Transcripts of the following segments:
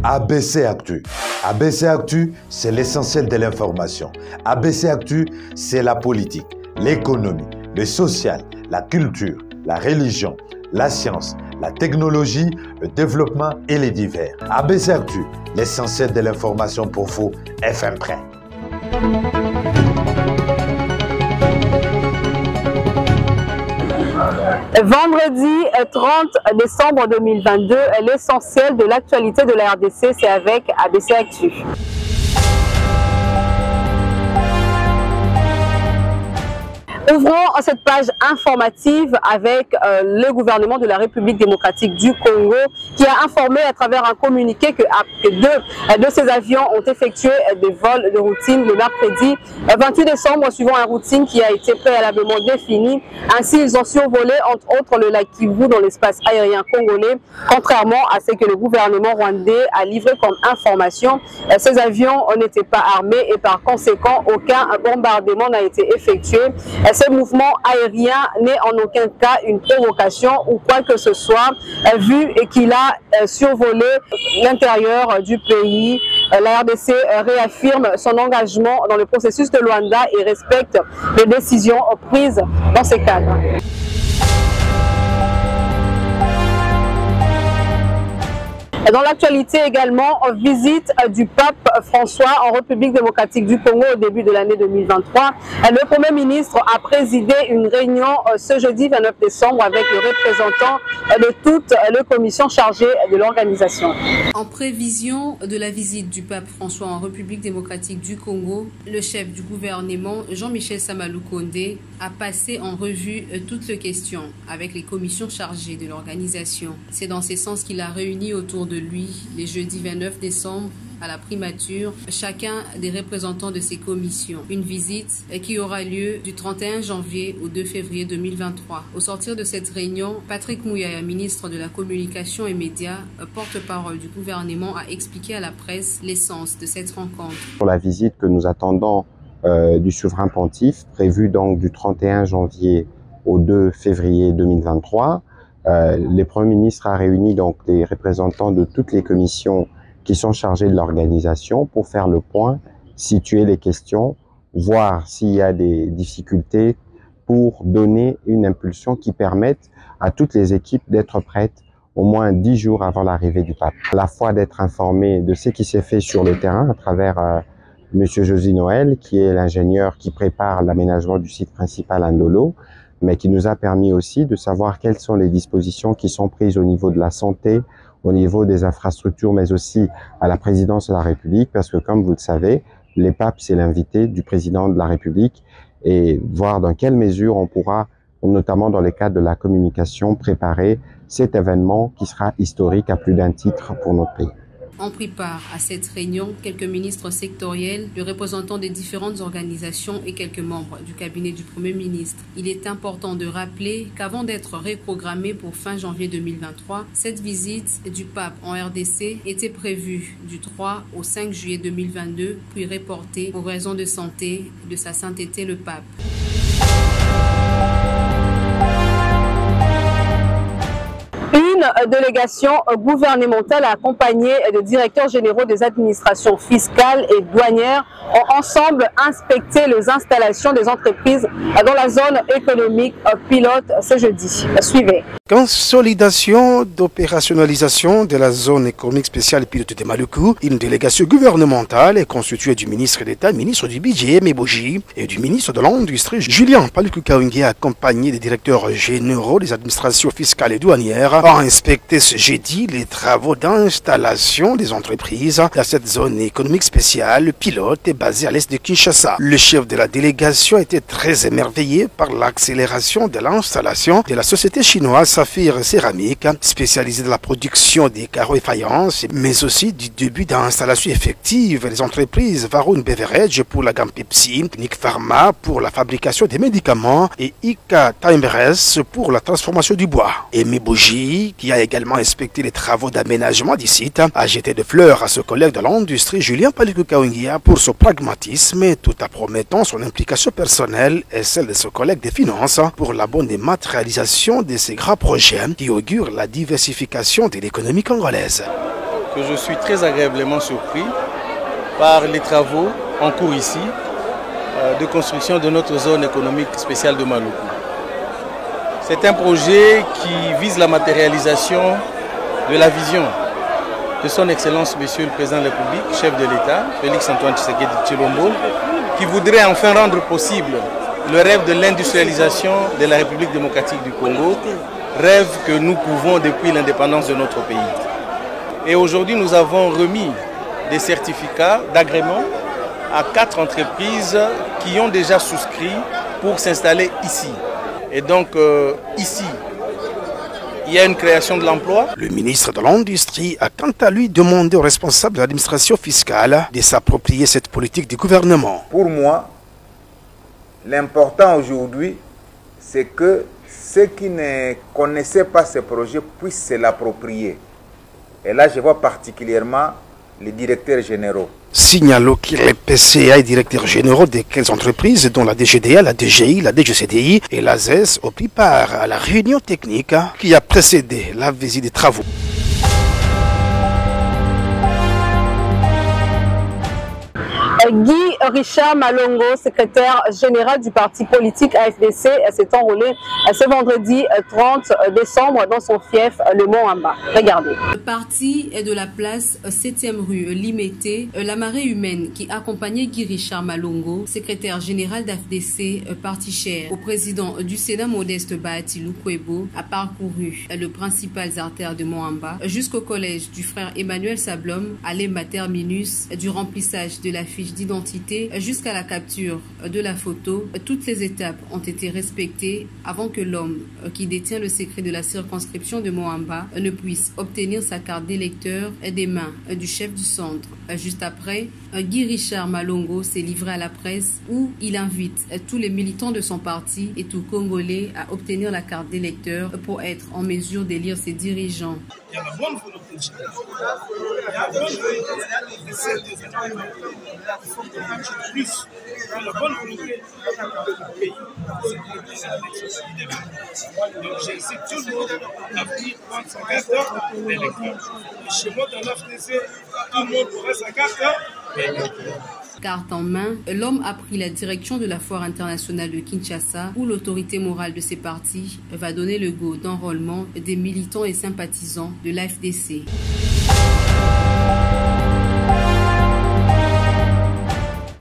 ABC Actu. ABC Actu, c'est l'essentiel de l'information. ABC Actu, c'est la politique, l'économie, le social, la culture, la religion, la science, la technologie, le développement et les divers. ABC Actu, l'essentiel de l'information pour vous, FM Prêt. Vendredi 30 décembre 2022, l'essentiel de l'actualité de la RDC, c'est avec ABC Actu. Ouvrons cette page informative avec le gouvernement de la République démocratique du Congo qui a informé à travers un communiqué que deux de ces avions ont effectué des vols de routine le mercredi 28 décembre suivant une routine qui a été préalablement définie. Ainsi, ils ont survolé entre autres le lac Kivu dans l'espace aérien congolais. Contrairement à ce que le gouvernement rwandais a livré comme information, ces avions n'étaient pas armés et par conséquent, aucun bombardement n'a été effectué. Ce mouvement aérien n'est en aucun cas une provocation ou quoi que ce soit, vu qu'il a survolé l'intérieur du pays. La RDC réaffirme son engagement dans le processus de Luanda et respecte les décisions prises dans ces cadres. Dans l'actualité également, visite du pape François en République démocratique du Congo au début de l'année 2023. Le Premier ministre a présidé une réunion ce jeudi 29 décembre avec les représentants de toutes les commissions chargées de l'organisation. En prévision de la visite du pape François en République démocratique du Congo, le chef du gouvernement, Jean-Michel Samalou Kondé, a passé en revue toutes les questions avec les commissions chargées de l'organisation. C'est dans ce sens qu'il a réuni autour de lui, les jeudis 29 décembre, à la primature, chacun des représentants de ces commissions. Une visite qui aura lieu du 31 janvier au 2 février 2023. Au sortir de cette réunion, Patrick Mouyaya, ministre de la Communication et Médias, porte-parole du gouvernement, a expliqué à la presse l'essence de cette rencontre. Pour la visite que nous attendons du souverain pontife, prévue donc du 31 janvier au 2 février 2023, le Premier ministre a réuni donc les représentants de toutes les commissions qui sont chargées de l'organisation pour faire le point, situer les questions, voir s'il y a des difficultés pour donner une impulsion qui permette à toutes les équipes d'être prêtes au moins 10 jours avant l'arrivée du pape. À la fois d'être informés de ce qui s'est fait sur le terrain à travers Monsieur Josy Noël, qui est l'ingénieur qui prépare l'aménagement du site principal à Ndolo, mais qui nous a permis aussi de savoir quelles sont les dispositions qui sont prises au niveau de la santé, au niveau des infrastructures, mais aussi à la présidence de la République, parce que comme vous le savez, les papes, c'est l'invité du président de la République, et voir dans quelle mesure on pourra, notamment dans le cadre de la communication, préparer cet événement qui sera historique à plus d'un titre pour notre pays. On prit part à cette réunion quelques ministres sectoriels, les représentants des différentes organisations et quelques membres du cabinet du Premier ministre. Il est important de rappeler qu'avant d'être reprogrammée pour fin janvier 2023, cette visite du pape en RDC était prévue du 3 au 5 juillet 2022, puis reportée pour raisons de santé de sa sainteté le pape. Une délégation gouvernementale accompagnée de directeurs généraux des administrations fiscales et douanières ont ensemble inspecté les installations des entreprises dans la zone économique pilote ce jeudi. Suivez. Consolidation d'opérationnalisation de la zone économique spéciale pilote de Maluku, une délégation gouvernementale est constituée du ministre d'État, ministre du Budget, Meboji, et du ministre de l'Industrie, Julien Paluku Kaungi, accompagné des directeurs généraux des administrations fiscales et douanières, ont inspecté ce jeudi les travaux d'installation des entreprises dans cette zone économique spéciale pilote basée à l'est de Kinshasa. Le chef de la délégation était très émerveillé par l'accélération de l'installation de la société chinoise Saphir Céramique, spécialisée dans la production des carreaux et faïences, mais aussi du début d'installation effective des entreprises Varun Beverage pour la gamme Pepsi, Nick Pharma pour la fabrication des médicaments et Ika Timbres pour la transformation du bois. Et Meboji, qui a également inspecté les travaux d'aménagement du site, a jeté de fleurs à ce collègue de l'industrie Julien Paluku Kawengia pour son pragmatisme tout en promettant son implication personnelle et celle de ses collègues des finances pour la bonne matérialisation de ces grands projets qui augurent la diversification de l'économie congolaise. Que je suis très agréablement surpris par les travaux en cours ici de construction de notre zone économique spéciale de Maluku. C'est un projet qui vise la matérialisation de la vision de son Excellence Monsieur le Président de la République, chef de l'État, Félix Antoine Tshisekedi Tshilombo, qui voudrait enfin rendre possible le rêve de l'industrialisation de la République démocratique du Congo, rêve que nous pouvons depuis l'indépendance de notre pays. Et aujourd'hui, nous avons remis des certificats d'agrément à 4 entreprises qui ont déjà souscrit pour s'installer ici. Et donc, ici, il y a une création de l'emploi. Le ministre de l'Industrie a quant à lui demandé aux responsables de l'administration fiscale de s'approprier cette politique du gouvernement. Pour moi, l'important aujourd'hui, c'est que ceux qui ne connaissaient pas ce projet puissent se l'approprier. Et là, je vois particulièrement les directeurs généraux. Signalons que les PCA et directeurs généraux de quelles entreprises, dont la DGDA, la DGI, la DGCDI et la ZES, ont pris part à la réunion technique qui a précédé la visite des travaux. Guy Richard Malongo, secrétaire général du parti politique AFDC, s'est enrôlé ce vendredi 30 décembre dans son fief, le Mont-Amba. Regardez. Le parti est de la place 7e rue Limété. La marée humaine qui accompagnait Guy Richard Malongo, secrétaire général d'AFDC, parti cher au président du Sénat Modeste Bahati Lukwebo, a parcouru les principales artères de Mont-Amba jusqu'au collège du frère Emmanuel Sablom, à l'EMA terminus du remplissage de la fiche d'identité jusqu'à la capture de la photo. Toutes les étapes ont été respectées avant que l'homme qui détient le secret de la circonscription de Mont-Amba ne puisse obtenir sa carte d'électeur des mains du chef du centre. Juste après, Guy Richard Malongo s'est livré à la presse où il invite tous les militants de son parti et tout Congolais à obtenir la carte d'électeur pour être en mesure d'élire ses dirigeants. Il y a la bonne volonté de chacun. Il y a la bonne volonté de celles des états. Il faut qu'on marche plus dans la bonne volonté du pays. C'est pour le président de l'élection. Donc j'incite tout le monde à venir prendre sa carte d'électeur. Chez moi, dans l'AFDC, tout le monde aura sa carte d'électeur. Carte en main, l'homme a pris la direction de la foire internationale de Kinshasa où l'autorité morale de ses partis va donner le go d'enrôlement des militants et sympathisants de l'AFDC.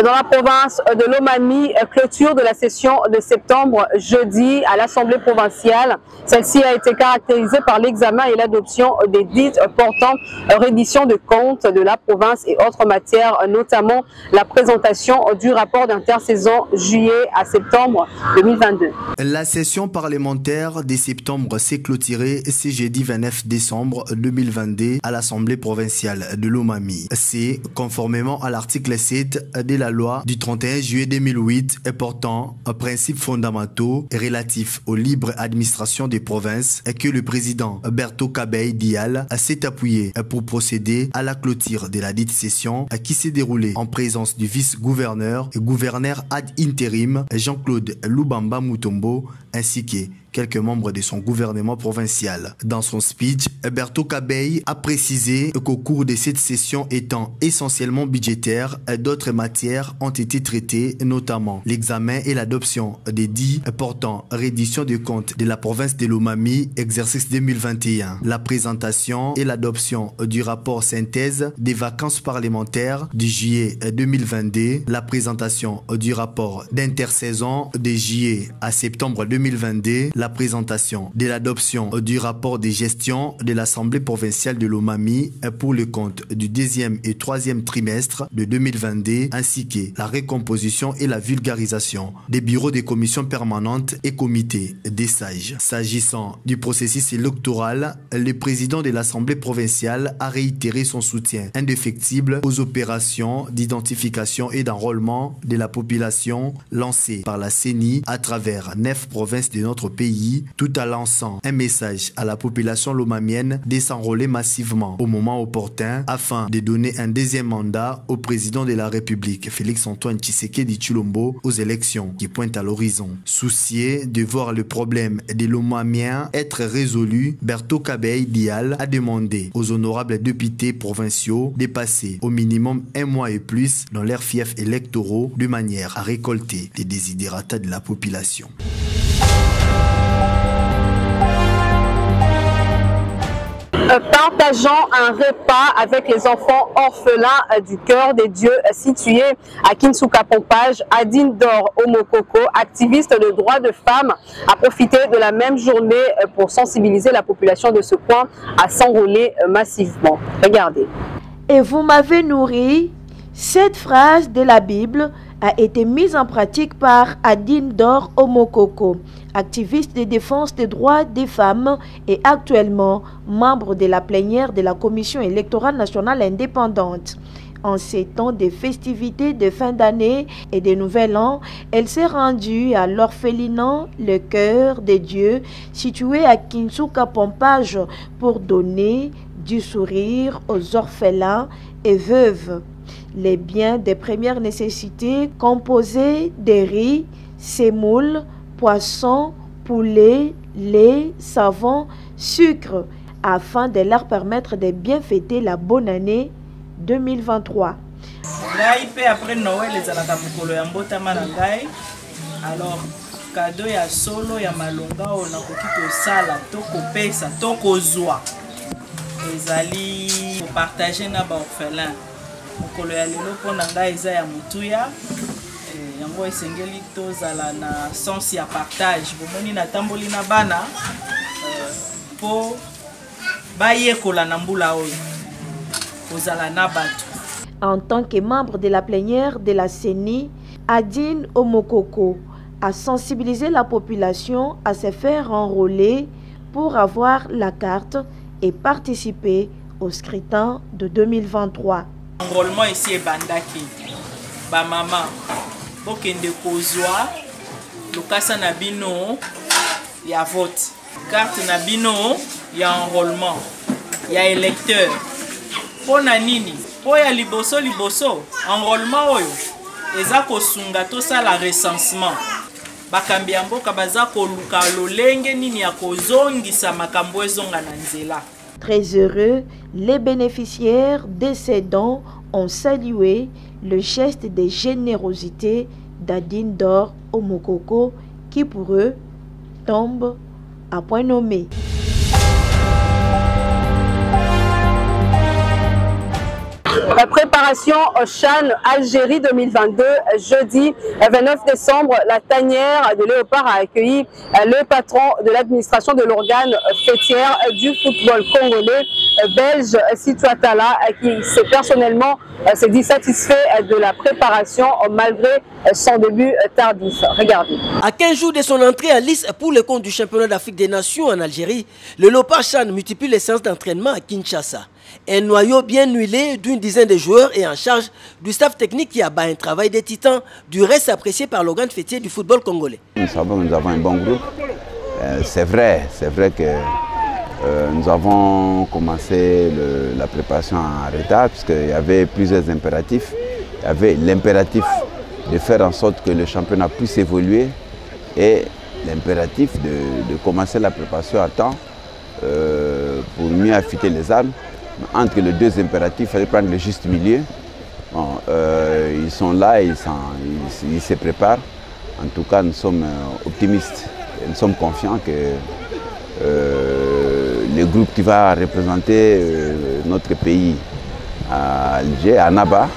Dans la province de Lomami, clôture de la session de septembre jeudi à l'Assemblée provinciale. Celle-ci a été caractérisée par l'examen et l'adoption des dites portant reddition de comptes de la province et autres matières, notamment la présentation du rapport d'intersaison juillet à septembre 2022. La session parlementaire de septembre s'est clôturée ce jeudi 29 décembre 2022 à l'Assemblée provinciale de Lomami. C'est conformément à l'article 7 de la loi du 31 juillet 2008 et portant principes fondamentaux relatifs aux libres administrations des provinces et que le président Berto Kabay Dial s'est appuyé pour procéder à la clôture de la dite session qui s'est déroulée en présence du vice-gouverneur et gouverneur ad interim Jean-Claude Lubamba Mutombo ainsi que quelques membres de son gouvernement provincial. Dans son speech, Berto Kabay a précisé qu'au cours de cette session étant essentiellement budgétaire, d'autres matières ont été traitées, notamment l'examen et l'adoption des dits portant reddition des comptes de la province de Lomami, exercice 2021, la présentation et l'adoption du rapport synthèse des vacances parlementaires du juillet 2022, la présentation du rapport d'intersaison de juillet à septembre 2022, la présentation de l'adoption du rapport de gestion de l'Assemblée provinciale de Lomami pour le compte du deuxième et troisième trimestre de 2022, ainsi que la recomposition et la vulgarisation des bureaux des commissions permanentes et comités des sages. S'agissant du processus électoral, le président de l'Assemblée provinciale a réitéré son soutien indéfectible aux opérations d'identification et d'enrôlement de la population lancées par la CENI à travers 9 provinces provinces de notre pays, tout en lançant un message à la population lomamienne de s'enrôler massivement au moment opportun afin de donner un deuxième mandat au président de la République, Félix-Antoine Tshisekedi Tshilombo, aux élections qui pointent à l'horizon. Soucié de voir le problème des Lomamiens être résolu, Berto Kabey Dial a demandé aux honorables députés provinciaux de passer au minimum un mois et plus dans leurs fiefs électoraux de manière à récolter les désidératas de la population. Partageant un repas avec les enfants orphelins du cœur des dieux situés à Kinsuka Pompage, Adine Dor Omokoko, activiste de droits de femmes, a profité de la même journée pour sensibiliser la population de ce coin à s'enrôler massivement. Regardez. Et vous m'avez nourri. Cette phrase de la Bible a été mise en pratique par Adine Dor Omokoko, activiste de défense des droits des femmes et actuellement membre de la plénière de la Commission électorale nationale indépendante. En ces temps de festivités de fin d'année et de nouvel an, elle s'est rendue à l'orphelinat Le Cœur des Dieux, situé à Kinsuka Pompage, pour donner du sourire aux orphelins et veuves. Les biens de première nécessité composés de riz, semoule, poisson, poulet, lait, savon, sucre, afin de leur permettre de bien fêter la bonne année 2023. Après Noël, alors, cadeau ya solo ya malonga on a kokito sala toko pesa toko zwa ezali partager na ba orphelin mokolo ya lelo pona ngai eza ya mutuya yango esengeli tozala na sens ya partage bomoni na tamboli na bana po bayekola na mbula oyo kozala na bato. En tant que membre de la plénière de la CENI, Adine Omokoko a sensibilisé la population à se faire enrôler pour avoir la carte et participer au scrutin de 2023. Enrôlement ici est bandaki. Ba maman, bokende kozwa lokasa na bino ya vote. Carte na bino ya enrôlement, ya électeur. Pona nini? Po ya liboso enrôlement oyo eza kosunga tosala recensement. Bakambi ya mboka baza koluka lolenge nini ya kozongisa makambo ezonga na nzela. Très heureux, les bénéficiaires de ces dons ont salué le geste de générosité d'Adine Dor Omokoko qui pour eux tombe à point nommé. La préparation au CHAN Algérie 2022, jeudi 29 décembre, la tanière de Léopard a accueilli le patron de l'administration de l'organe fêtière du football congolais, belge Situatala, qui s'est personnellement dit satisfait de la préparation malgré son début tardif. Regardez. À 15 jours de son entrée en lice pour le compte du championnat d'Afrique des Nations en Algérie, le Léopard CHAN multiplie les séances d'entraînement à Kinshasa. Un noyau bien huilé d'une dizaine de joueurs est en charge du staff technique qui abat un travail des titans, du reste apprécié par l'organe fêtier du football congolais. Nous savons que nous avons un bon groupe. C'est vrai que nous avons commencé la préparation en retard puisqu'il y avait plusieurs impératifs. Il y avait l'impératif de faire en sorte que le championnat puisse évoluer et l'impératif de commencer la préparation à temps pour mieux affûter les armes. Entre les deux impératifs, il fallait prendre le juste milieu. Bon, ils sont là, ils se préparent. En tout cas, nous sommes optimistes. Et nous sommes confiants que le groupe qui va représenter notre pays à Alger, à Naba,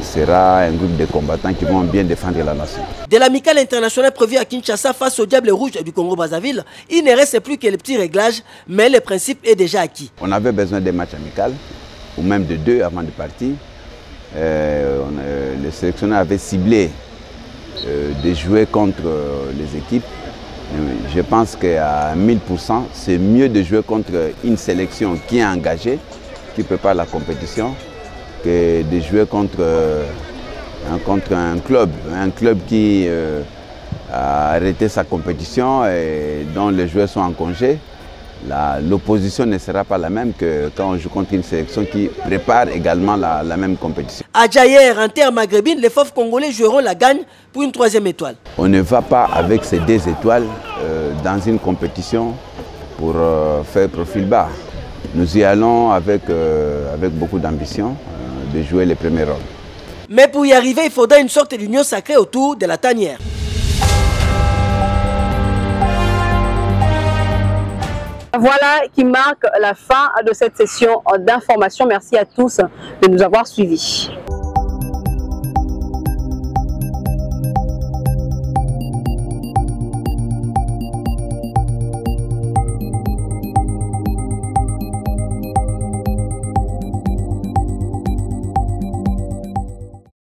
sera un groupe de combattants qui vont bien défendre la nation. De l'amicale internationale prévue à Kinshasa face au Diable Rouge du Congo-Brazzaville, il ne reste plus que les petits réglages, mais le principe est déjà acquis. On avait besoin des matchs amicaux, ou même de 2 avant de partir. Le sélectionneur avait ciblé de jouer contre les équipes. Je pense qu'à 1000%, c'est mieux de jouer contre une sélection qui est engagée, qui prépare la compétition, que de jouer contre un club qui a arrêté sa compétition et dont les joueurs sont en congé, l'opposition ne sera pas la même que quand on joue contre une sélection qui prépare également la même compétition. À Djaïer, en terre maghrébine, les FOF congolais joueront la gagne pour une 3e étoile. On ne va pas avec ces 2 étoiles dans une compétition pour faire profil bas. Nous y allons avec beaucoup d'ambition de jouer les premiers rôles. Mais pour y arriver, il faudra une sorte d'union sacrée autour de la tanière. Voilà qui marque la fin de cette session d'information. Merci à tous de nous avoir suivis.